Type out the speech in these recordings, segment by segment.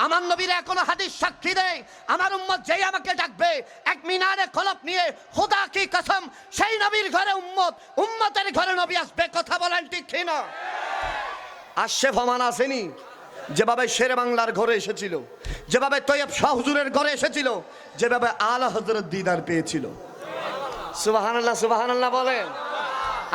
আমার নবীর এখনো হাদিস সাক্ষী দেয়, আমার উম্মত যেই আমাকে ডাকবে এক মিনারে খলপ নিয়ে, খোদা কি কসম সেই নবীর ঘরে উম্মত, উম্মতের ঘরে নবী আসবে। কথা বলেন ঠিক কি না? আসছে ফমান আসেনি, যেভাবে শেরে বাংলার ঘরে এসেছিল, যেভাবে তৈয়ব শাহ হুজুরের ঘরে এসেছিল, যেভাবে আলা হযরত দিদার পেয়েছিল। সুবহানাল্লাহ, সুবহানাল্লাহ বলেন।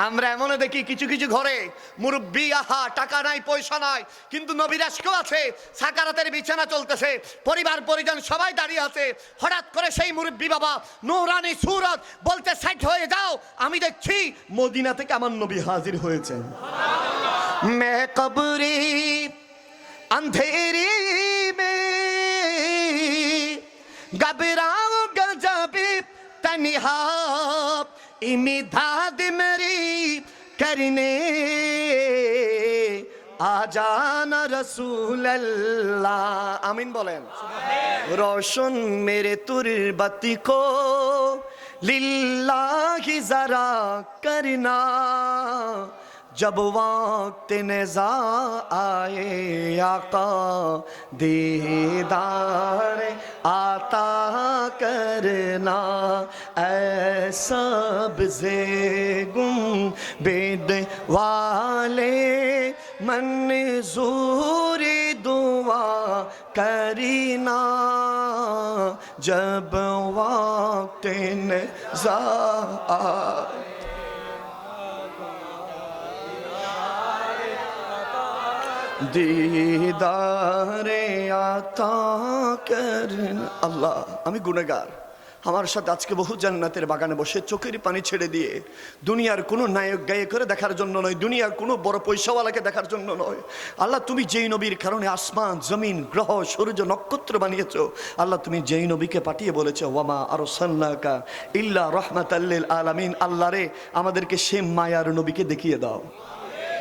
আমরা এমন দেখি কিছু কিছু ঘরে মুরব্বি, আহা টাকা নাই পয়সা নাই, কিন্তু নবীর আশকও আছে, সাকারাতের বিছানা চলতেছে, পরিবার পরিজন সবাই দাঁড়িয়ে আছে, হঠাৎ করে সেই মুরব্বি বাবা নূরানি সুরত বলতে সাইড হয়ে যাও, আমি দেখছি মদিনা থেকে আমার নবী হাজির হয়েছেন। মে কবরি अंधेरी में घबराऊंगा जब तन्हा, इमदाद मेरी करने आ जाना रसूल अल्लाह। आमीन बोलें। रोशन मेरे तुरबती को लिल्लाही जरा करना, जब वक्त नज़ा आए आका दीदार आता करना, ऐसा सबसे गुंबद वाले मंजूर दुआ करना, जब वक्त नज़ा आए। দিদারে আতা করেন। আল্লাহ, আমি গুনাহগার, আমার সাথে আজকে বহু জান্নাতের বাগানে বসে চোখের পানি ছেড়ে দিয়ে দুনিয়ার কোনো নায়ক গায়ে করে দেখার জন্য নয়, দুনিয়ার কোনো বড় পয়সাওয়ালাকে দেখার জন্য নয়। আল্লাহ, তুমি যেই নবীর কারণে আসমান জমিন গ্রহ সূর্য নক্ষত্র বানিয়েছো, আল্লাহ তুমি যেই নবীকে পাঠিয়ে বলেছো ওয়ামা আরসালনাকা ইল্লা রাহমাতাল লিল আলামিন, আল্লাহ রে আমাদেরকে সে মায়ার নবীকে দেখিয়ে দাও।